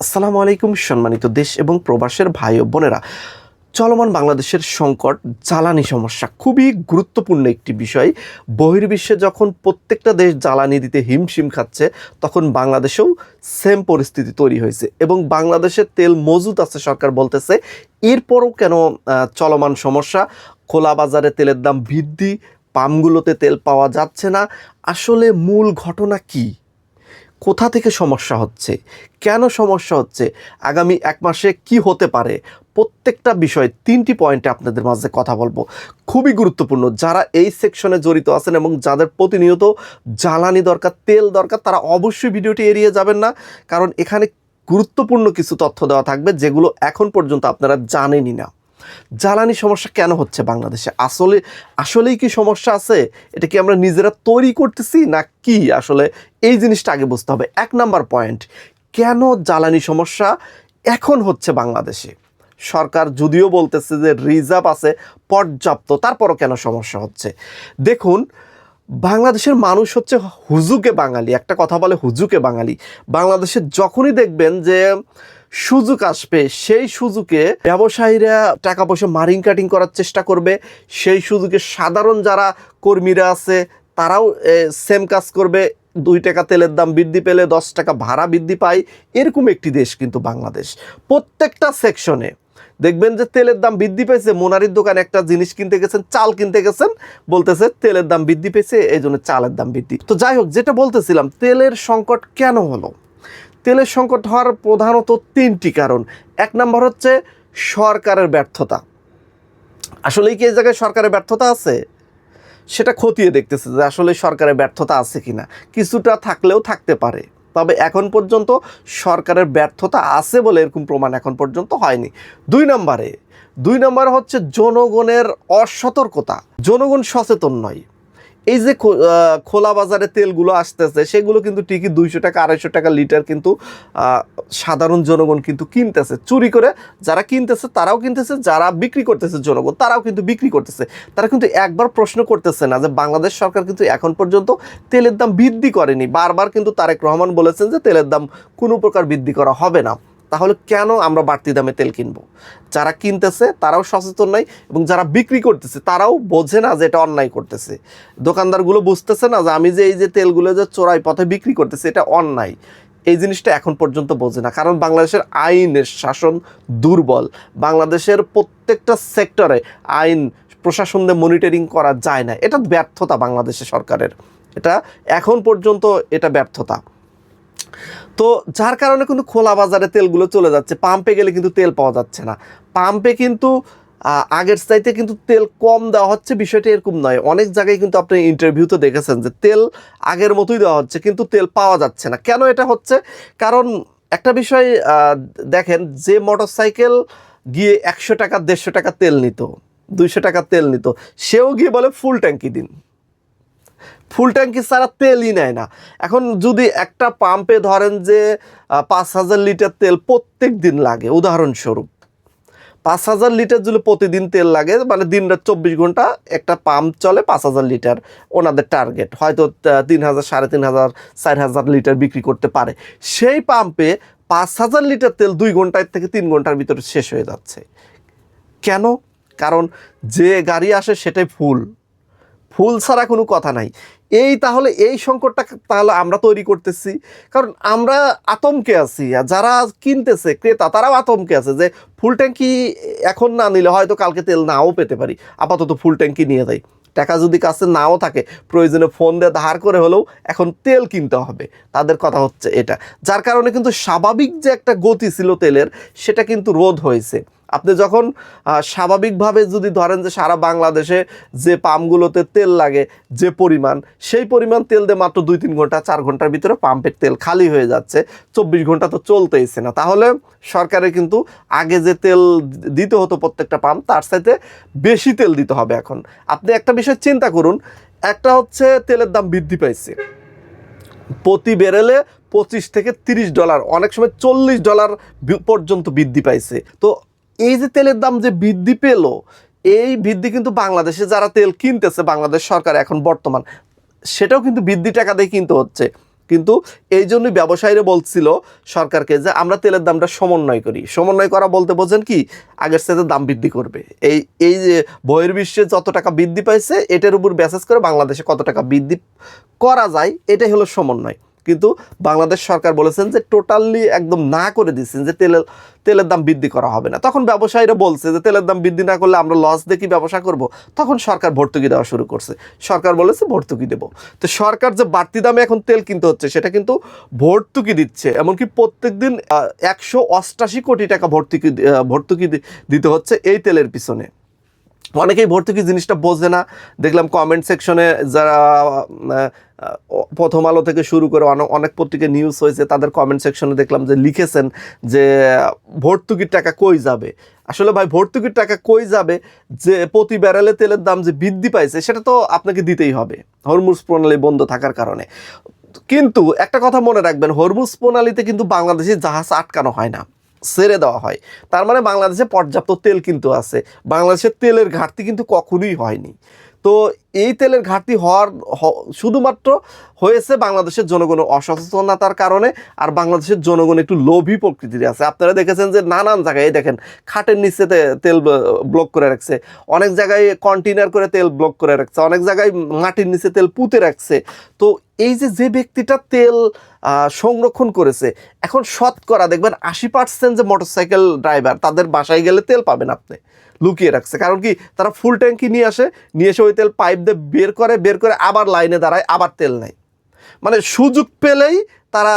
আসসালামু আলাইকুম সম্মানিত দেশ এবং প্রবাসের ভাই ও বোনেরা। চলমান বাংলাদেশের সংকট, জ্বালানি সমস্যা খুবই গুরুত্বপূর্ণ একটি বিষয়। বহির্বিশ্বে যখন প্রত্যেকটা দেশ জ্বালানি দিতে হিমশিম খাচ্ছে, তখন বাংলাদেশেও সেম পরিস্থিতি তৈরি হয়েছে এবং বাংলাদেশের তেল মজুদ আছে সরকার বলতেছে। এরপরও কেন চলমান সমস্যা? খোলা বাজারে তেলের দাম বৃদ্ধি, পাম্পগুলোতে তেল পাওয়া যাচ্ছে না। আসলে মূল ঘটনা কী? কোথা থেকে সমস্যা হচ্ছে? কেন সমস্যা হচ্ছে? আগামী ১ মাসে কি হতে পারে? প্রত্যেকটা বিষয় ৩টি পয়েন্টে আপনাদের মাঝে কথা বলবো। খুবই গুরুত্বপূর্ণ। যারা এই সেকশনে জড়িত আছেন এবং যাদের প্রতিনিয়ত জ্বালানি দরকার, তেল দরকার, তারা অবশ্যই ভিডিওটি এড়িয়ে যাবেন না। কারণ এখানে গুরুত্বপূর্ণ কিছু তথ্য দেওয়া থাকবে যেগুলো এখন পর্যন্ত আপনারা জানেনই না। জ্বালানি সমস্যা কেন হচ্ছে বাংলাদেশে? আসলেই কি সমস্যা আছে? এটা কি আমরা নিজেরা তৈরি করতেছি না কি? আসলে এই জিনিসটা আগে বুঝতে হবে। ১ নাম্বার পয়েন্ট, কেন জ্বালানি সমস্যা এখন হচ্ছে বাংলাদেশে? সরকার যদিও বলতেছে যে রিজার্ভ আছে পর্যাপ্ত, তারপরও কেন সমস্যা হচ্ছে? দেখুন, বাংলাদেশের মানুষ হচ্ছে হুজুগে বাঙালি। একটা কথা বলে হুজুগে বাঙালি। বাংলাদেশে যখনই দেখবেন যে সুযোগ আসবে, সেই সুযোগে ব্যবসায়ীরা টাকা পয়সা মারিং কাটিং করার চেষ্টা করবে। সেই সুযোগে সাধারণ যারা কর্মীরা আছে তারাও সেম কাজ করবে। ২ টাকা তেলের দাম বৃদ্ধি পেলে ১০ টাকা ভাড়া বৃদ্ধি পায়। এরকম একটি দেশ কিন্তু বাংলাদেশ। প্রত্যেকটা সেকশনে দেখবেন যে তেলের দাম বৃদ্ধি পেয়েছে। মোনারির দোকানে একটা জিনিস কিনতে গেছেন, চাল কিনতে গেছেন, বলতেছে তেলের দাম বৃদ্ধি পেয়েছে, এই জন্য চালের দাম বৃদ্ধি। তো যাই হোক, যেটা বলতেছিলাম, তেলের সংকট কেন হলো? তেলের সংকট হওয়ার প্রধানত ৩টি কারণ। ১ নাম্বার হচ্ছে সরকারের ব্যর্থতা। আসলেই কি এই জায়গায় সরকারের ব্যর্থতা আছে? সেটা খতিয়ে দেখতেছে যে আসলে সরকারের ব্যর্থতা আছে কিনা। কিছুটা থাকলেও থাকতে পারে, তবে এখন পর্যন্ত সরকারের ব্যর্থতা আছে বলে এরকম প্রমাণ এখন পর্যন্ত হয়নি। ২ নম্বরে হচ্ছে জনগণের অসতর্কতা। জনগণ সচেতন নয়। এই যে খোলা বাজারে তেলগুলো আসতেছে, সেগুলো কিন্তু ঠিকই ২০০ টাকা ২৫০ টাকা লিটার, কিন্তু সাধারণ জনগণ কিন্তু কিনতেছে চুরি করে। যারা কিনতেছে তারাও কিনতেছে, যারা বিক্রি করতেছে জনগণ তারাও কিন্তু বিক্রি করতেছে। তারা কিন্তু একবার প্রশ্ন করতেছে না যে বাংলাদেশ সরকার কিন্তু এখন পর্যন্ত তেলের দাম বৃদ্ধি করেনি। বারবার কিন্তু তারেক রহমান বলেছেন যে তেলের দাম কোনো প্রকার বৃদ্ধি করা হবে না। তাহলে কেন আমরা বাড়তি দামে তেল কিনবো? যারা কিনতেছে তারাও সচেতন নয় এবং যারা বিক্রি করতেছে তারাও বোঝে না যে এটা অন্যায় করতেছে। দোকানদারগুলো বুঝতেছে না যে আমি যে এই যে তেলগুলো যে চোরাই পথে বিক্রি করতেছে এটা অন্যায়। এই জিনিসটা এখন পর্যন্ত বোঝে না, কারণ বাংলাদেশের আইনের শাসন দুর্বল। বাংলাদেশের প্রত্যেকটা সেক্টরে আইন প্রশাসন দিয়ে মনিটরিং করা যায় না। এটা ব্যর্থতা বাংলাদেশের সরকারের। এটা এখন পর্যন্ত এটা ব্যর্থতা। তো যার কারণে কিন্তু খোলা বাজারে তেলগুলো চলে যাচ্ছে। পাম্পে গেলে কিন্তু তেল পাওয়া যাচ্ছে না। পাম্পে কিন্তু আগের চাইতে কিন্তু তেল কম দেওয়া হচ্ছে, বিষয়টা এরকম নয়। অনেক জায়গায় কিন্তু আপনি ইন্টারভিউতে দেখেছেন যে তেল আগের মতোই দেওয়া হচ্ছে, কিন্তু তেল পাওয়া যাচ্ছে না। কেন এটা হচ্ছে? কারণ একটা বিষয় দেখেন, যে মোটরসাইকেল গিয়ে ১০০ টাকা ১৫০ টাকা তেল নিত, ২০০ টাকা তেল নিত, সেও গিয়ে বলে ফুল ট্যাঙ্কি দিন। ফুল ট্যাঙ্কি ছাড়া তেলই নেয় না। এখন যদি একটা পাম্পে ধরেন যে ৫,০০০ লিটার তেল প্রত্যেক দিন লাগে, উদাহরণস্বরূপ ৫,০০০ লিটার যদি প্রতিদিন তেল লাগে, মানে দিনরাত ২৪ ঘন্টা একটা পাম্প চলে, ৫,০০০ লিটার ওনাদের টার্গেট। হয়তো ৩,০০০, ৩,৫০০, ৪,০০০ লিটার বিক্রি করতে পারে। সেই পাম্পে ৫,০০০ লিটার তেল ২ ঘন্টার থেকে ৩ ঘন্টার ভিতরে শেষ হয়ে যাচ্ছে। কেন? কারণ যে গাড়ি আসে সেটাই ফুল। ফুল ছাড়া কোনো কথা নাই। তাহলে এই সংকটটা তাহলে আমরা তৈরি করতেছি, কারণ আমরা আতঙ্কে আছি। আর যারা কিনতেছে ক্রেতা, তারাও আতঙ্কে আছে যে ফুল ট্যাঙ্কি এখন না নিলে হয়তো কালকে তেল নাও পেতে পারি, আপাতত ফুল ট্যাঙ্কি নিয়ে যাই। টাকা যদি কাছে নাও থাকে, প্রয়োজনে ফোন দিয়ে ধার করে হলেও এখন তেল কিনতে হবে। তাদের কথা হচ্ছে এটা। যার কারণে কিন্তু স্বাভাবিক যে একটা গতি ছিল তেলের, সেটা কিন্তু রোধ হয়েছে। আপনি যখন স্বাভাবিকভাবে যদি ধরেন যে সারা বাংলাদেশে যে পাম্পগুলোতে তেল লাগে যে পরিমাণ, সেই পরিমাণ তেল দিয়ে মাত্র ২-৩ ঘন্টা ৪ ঘন্টার ভিতরে পাম্পের তেল খালি হয়ে যাচ্ছে। ২৪ ঘন্টা তো চলতেইছে না। তাহলে সরকারের কিন্তু আগে যে তেল দিতে হতো প্রত্যেকটা পাম্প, তার সাথে বেশি তেল দিতে হবে এখন। আপনি একটা বিষয় চিন্তা করুন, একটা হচ্ছে তেলের দাম বৃদ্ধি পাইছে প্রতি ব্যারেলে $25 থেকে $30, অনেক সময় $40 পর্যন্ত বৃদ্ধি পাইছে। তো এই যে তেলের দাম যে বৃদ্ধি পেল, এই বৃদ্ধি কিন্তু বাংলাদেশে যারা তেল কিনতেছে, বাংলাদেশ সরকার এখন বর্তমান, সেটাও কিন্তু বৃদ্ধি টাকা দিয়ে কিনতে হচ্ছে। কিন্তু এই জন্যই ব্যবসায়ীরা বলছিল সরকারকে যে আমরা তেলের দামটা সমন্বয় করি। সমন্বয় করা বলতে বোঝেন কি, আগের সাথে দাম বৃদ্ধি করবে। এই যে বহির্বিশ্বে যত টাকা বৃদ্ধি পাইছে এটার উপর বেসিস করে বাংলাদেশে কত টাকা বৃদ্ধি করা যায়, এটাই হলো সমন্বয়। কিন্তু বাংলাদেশ সরকার বলেছেন যে টোটালি একদম না করে দিচ্ছেন যে তেলের দাম বৃদ্ধি করা হবে না। তখন ব্যবসায়ীরা বলছে যে তেলের দাম বৃদ্ধি না করলে আমরা লস দেখি ব্যবসা করব। তখন সরকার ভর্তুকি দেওয়া শুরু করছে। সরকার বলেছে ভর্তুকি দেব। তো সরকার যে বাড়তি দামে এখন তেল কিনতে হচ্ছে সেটা কিন্তু ভর্তুকি দিচ্ছে। এমনকি প্রত্যেক দিন 188 কোটি টাকা ভর্তুকি দিতে হচ্ছে এই তেলের পিছনে। অনেকেই ভর্তুকি জিনিসটা বোঝে না। দেখলাম কমেন্ট সেকশনে যারা প্রথম আলো থেকে শুরু করে অনেক পত্রিকা নিউজ হয়েছে, তাদের কমেন্ট সেকশনে দেখলাম যে লিখেছেন যে ভর্তুকির টাকা কই যাবে। আসলে ভাই ভর্তুকির টাকা কই যাবে, যে প্রতি ব্যারেলে তেলের দাম যে বৃদ্ধি পাইছে সেটা তো আপনাকে দিতেই হবে হরমুজ প্রণালী বন্ধ থাকার কারণে। কিন্তু একটা কথা মনে রাখবেন, হরমুজ প্রণালীতে কিন্তু বাংলাদেশের জাহাজ আটকানো হয় না, ছেড়ে দেওয়া হয়। তার মানে বাংলাদেশে পর্যাপ্ত তেল কিন্তু আছে। বাংলাদেশের তেলের ঘাটতি কিন্তু কখনোই হয়নি। তো এই তেলের ঘাটতি শুধুমাত্র হয়েছে বাংলাদেশের জনগণের অসচেতনতার কারণে। আর বাংলাদেশের জনগণ একটু লোভী প্রকৃতির আছে। আপনারা দেখেছেন যে নানান জায়গায় দেখেন খাটের নিচে তেল ব্লক করে রাখছে, অনেক জায়গায় কন্টেনার করে তেল ব্লক করে রাখছে, অনেক জায়গায় মাটির নিচে তেল পুঁতে রাখছে। তো এই যে ব্যক্তিটা তেল সংরক্ষণ করেছে, এখন শতকরা দেখবেন 80% যে মোটরসাইকেল ড্রাইভার তাদের বাসায় গেলে তেল পাবেন আপনি লুকিয়ে রাখছে। কারণ কি, তারা ফুল ট্যাঙ্কি নিয়ে এসে ওই তেল পাইপ দিয়ে বের করে আবার লাইনে দাঁড়ায়, আবার তেল নেয়। মানে সুযোগ পেলেই তারা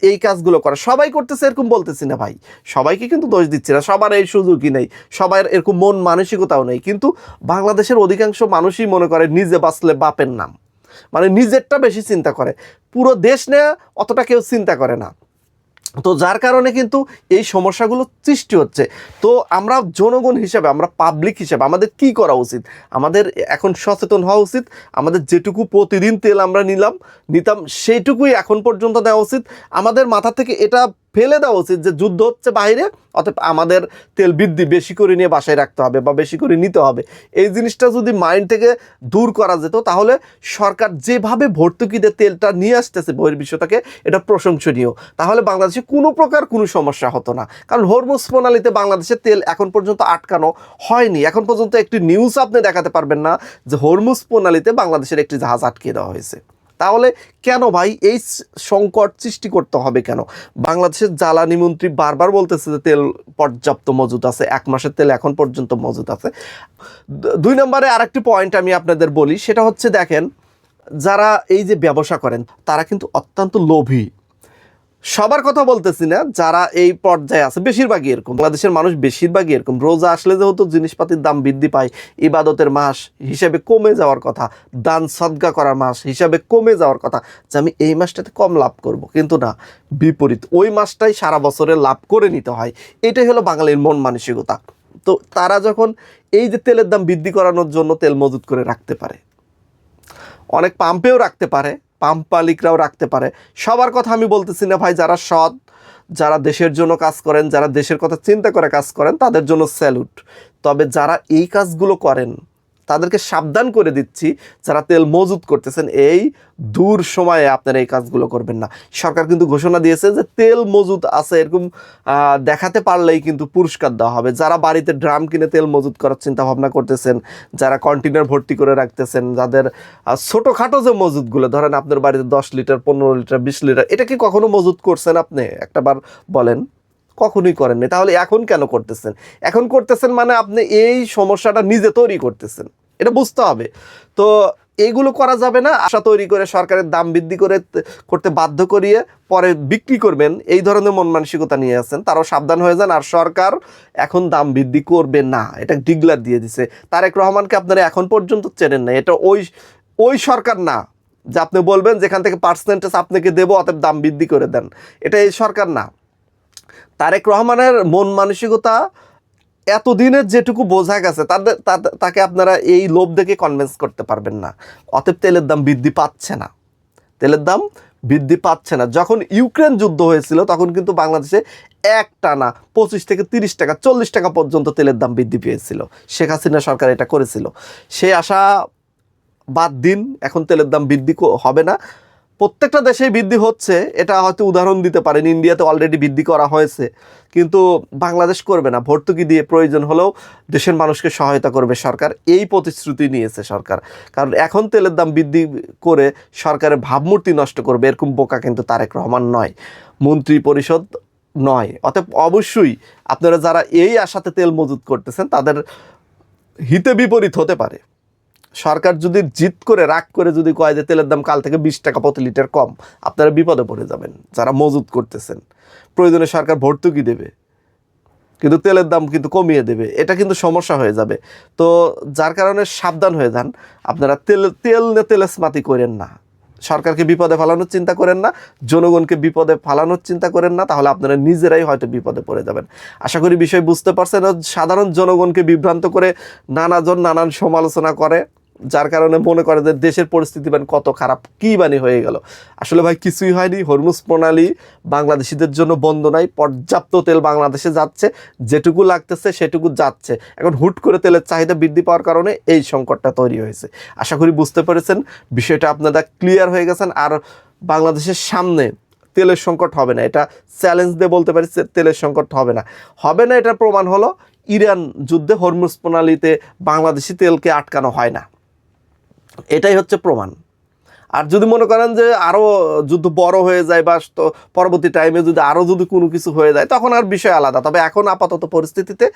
এই কাজগুলো করে। সবাই করতেছে এরকম বলতেছি না ভাই, সবাইকে কিন্তু দোষ দিচ্ছি না, সবার এই সুযোগই নেই, সবার এরকম মন মানসিকতাও নেই। কিন্তু বাংলাদেশের অধিকাংশ মানুষই মনে করে নিজে বাঁচলে বাপের নাম, মানে নিজেরটা বেশি চিন্তা করে, পুরো দেশ নেয়া অতটা কেউ চিন্তা করে না। তো যার কারণে কিন্তু এই সমস্যাগুলো সৃষ্টি হচ্ছে। তো আমরা জনগণ হিসেবে, আমরা পাবলিক হিসেবে আমাদের কি করা উচিত? আমাদের এখন সচেতন হওয়া উচিত। আমাদের যেটুকু প্রতিদিন তেল আমরা নিতাম সেইটুকুই এখন পর্যন্ত দেওয়া উচিত। আমাদের মাথা থেকে এটা ফেলে দেওয়া উচিত যে যুদ্ধ হচ্ছে বাইরে, অতএব আমাদের তেল বৃদ্ধি বেশি করে নিয়ে বাসায় রাখতে হবে বা বেশি করে নিতে হবে। এই জিনিসটা যদি মাইন্ড থেকে দূর করা যেত, তাহলে সরকার যেভাবে ভর্তুকি দিয়ে তেলটা নিয়ে আসতেছে বহির্বিশ্ব থেকে, এটা প্রশংসনীয়। তাহলে বাংলাদেশে কোনো প্রকার কোনো সমস্যা হতো না। কারণ হরমুজ প্রণালীতে বাংলাদেশের তেল এখন পর্যন্ত আটকানো হয়নি। এখন পর্যন্ত একটি নিউজ আপনি দেখাতে পারবেন না যে হরমুজ প্রণালীতে বাংলাদেশের একটি জাহাজ আটকে দেওয়া হয়েছে। তাহলে কেন ভাই এই সংকট সৃষ্টি করতে হবে কেন? বাংলাদেশের জ্বালানি মন্ত্রী বারবার বলতেছে যে তেল পর্যাপ্ত মজুদ আছে, 1 মাসের তেল এখন পর্যন্ত মজুদ আছে। 2 নম্বরে আরেকটি পয়েন্ট আমি আপনাদের বলি, সেটা হচ্ছে দেখেন, যারা এই যে ব্যবসা করেন তারা কিন্তু অত্যন্ত লোভী। সবার কথা বলতেছি না, যারা এই পর্যায়ে আছে বেশিরভাগই এরকম। বাংলাদেশের মানুষ বেশিরভাগই এরকম। রোজা আসলে যেহেতু জিনিসপাতির দাম বৃদ্ধি পায়, ইবাদতের মাস হিসাবে কমে যাওয়ার কথা, দান সদকা করার মাস হিসাবে কমে যাওয়ার কথা, যে আমি এই মাসটাতে কম লাভ করব। কিন্তু না, বিপরীত, ওই মাসটাই সারা বছরে লাভ করে নিতে হয়। এটাই হলো বাঙালির মন মানসিকতা। তো তারা যখন এই যে তেলের দাম বৃদ্ধি করানোর জন্য তেল মজুত করে রাখতে পারে, অনেক পাম্পেও রাখতে পারে, পাম্প মালিকরাও রাখতে পারে। সবার কথা আমি বলতেছি না ভাই, যারা সৎ, যারা দেশের জন্য কাজ করেন, যারা দেশের কথা চিন্তা করে কাজ করেন, তাদের জন্য স্যালুট। তবে যারা এই কাজগুলো করেন তাদেরকে সাবধান করে দিচ্ছি, যারা তেল মজুত করতেছেন এই দূর সময়ে আপনারা এই কাজগুলো করবেন না। সরকার কিন্তু ঘোষণা দিয়েছে যে তেল মজুত আছে এরকম দেখাতে পারলেই কিন্তু পুরস্কার দেওয়া হবে। যারা বাড়িতে ড্রাম কিনে তেল মজুত করার চিন্তা ভাবনা করতেছেন, যারা কন্টেনার ভর্তি করে রাখতেছেন, যাদের ছোটোখাটো যে মজুতগুলো, ধরেন আপনার বাড়িতে 10 লিটার, 15 লিটার, 20 লিটার, এটা কি কখনো মজুত করছেন আপনি? একটাবার বলেন, কখনোই করেননি। তাহলে এখন কেন করতেছেন? এখন করতেছেন মানে আপনি এই সমস্যাটা নিজে তৈরি করতেছেন, এটা বুঝতে হবে। তো এইগুলো করা যাবে না। আশা তৈরি করে সরকারের দাম বৃদ্ধি করতে বাধ্য করিয়ে পরে বিক্রি করবেন, এই ধরনের মন মানসিকতা নিয়ে আছেন, তারাও সাবধান হয়ে যান। আর সরকার এখন দাম বৃদ্ধি করবে না, এটা ডিক্লেয়ার দিয়ে দিছে। তারেক রহমানকে আপনারা এখন পর্যন্ত চেনেন না। এটা ওই সরকার না যে আপনি বলবেন যেখান থেকে পার্সেন্টেজ আপনাকে দেবো অতএব দাম বৃদ্ধি করে দেন, এটা এই সরকার না। তারেক রহমানের মন মানসিকতা এতদিনের যেটুকু বোঝা গেছে, তাকে আপনারা এই লোভ দেখে কনভিন্স করতে পারবেন না। অতএব তেলের দাম বৃদ্ধি পাচ্ছে না, তেলের দাম বৃদ্ধি পাচ্ছে না। যখন ইউক্রেন যুদ্ধ হয়েছিল তখন কিন্তু বাংলাদেশে একটানা 25 থেকে 30 টাকা, 40 টাকা পর্যন্ত তেলের দাম বৃদ্ধি পেয়েছিল। শেখ হাসিনা সরকার এটা করেছিল। সেই আশা বাদ দিন, এখন তেলের দাম বৃদ্ধি হবে না। প্রত্যেকটা দেশেই বৃদ্ধি হচ্ছে, এটা হয়তো উদাহরণ দিতে পারেন, ইন্ডিয়াতে অলরেডি বৃদ্ধি করা হয়েছে, কিন্তু বাংলাদেশ করবে না। ভর্তুকি দিয়ে প্রয়োজন হলেও দেশের মানুষকে সহায়তা করবে সরকার, এই প্রতিশ্রুতি নিয়েছে সরকার। কারণ এখন তেলের দাম বৃদ্ধি করে সরকারের ভাবমূর্তি নষ্ট করবে এরকম বোকা কিন্তু তারেক রহমান নয়, মন্ত্রী পরিষদ নয়। অতএব অবশ্যই আপনারা যারা এই আশাতে তেল মজুত করতেছেন তাদের হিতে বিপরীত হতে পারে। সরকার যদি জিদ করে রাগ করে যদি কয় যে তেলের দাম কাল থেকে 20 টাকা প্রতি লিটার কম, আপনারা বিপদে পড়ে যাবেন যারা মজুত করতেছেন। প্রয়োজনে সরকার ভর্তুকি দেবে, কিন্তু তেলের দাম কিন্তু কমিয়ে দেবে, এটা কিন্তু সমস্যা হয়ে যাবে। তো যার কারণে সাবধান হয়ে যান আপনারা, তেল নিয়ে তেলেসমাতি করেন না, সরকারকে বিপদে ফেলানোর চিন্তা করেন না, জনগণকে বিপদে ফেলানোর চিন্তা করেন না, তাহলে আপনারা নিজেরাই হয়তো বিপদে পড়ে যাবেন। আশা করি বিষয় বুঝতে পারছেন। সাধারণ জনগণকে বিভ্রান্ত করে নানাজন নানান সমালোচনা করে, যার কারণে মনে করে যে দেশের পরিস্থিতি কত খারাপ, কী হয়ে গেল। আসলে ভাই কিছুই হয়নি। হরমুজ প্রণালী বাংলাদেশিদের জন্য বন্ধ নাই, পর্যাপ্ত তেল বাংলাদেশে যাচ্ছে, যেটুকু লাগতেছে সেটুকু যাচ্ছে। এখন হুট করে তেলের চাহিদা বৃদ্ধি পাওয়ার কারণে এই সংকটটা তৈরি হয়েছে। আশা করি বুঝতে পেরেছেন, বিষয়টা আপনারা ক্লিয়ার হয়ে গেছেন। আর বাংলাদেশের সামনে তেলের সংকট হবে না, এটা চ্যালেঞ্জ দিয়ে বলতে পারি, তেলের সংকট হবে না। এটার প্রমাণ হলো ইরান যুদ্ধে হরমুজ প্রণালীতে বাংলাদেশি তেলকে আটকানো হয় না, এটাই হচ্ছে প্রমাণ। আর যদি মনে করেন যে আরও যুদ্ধ বড় হয়ে যায় বা পরবর্তী টাইমে যদি আরও যদি কোনো কিছু হয়ে যায় তখন আর বিষয় আলাদা। তবে এখন আপাতত পরিস্থিতিতে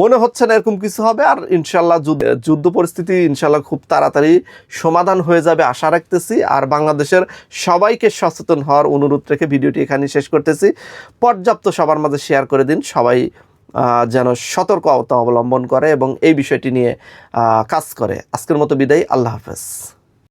মনে হচ্ছে না এরকম কিছু হবে। আর ইনশাল্লাহ যুদ্ধ পরিস্থিতি ইনশাল্লাহ খুব তাড়াতাড়ি সমাধান হয়ে যাবে আশা রাখতেছি। আর বাংলাদেশের সবাইকে সচেতন হওয়ার অনুরোধ রেখে ভিডিওটি এখানে শেষ করতেছি। পর্যাপ্ত সবার মাঝে শেয়ার করে দিন, সবাই যেন সতর্কতা অবলম্বন করে এবং এই বিষয়টি নিয়ে কাজ করে। আজকের মতো বিদায়, আল্লাহ হাফেজ।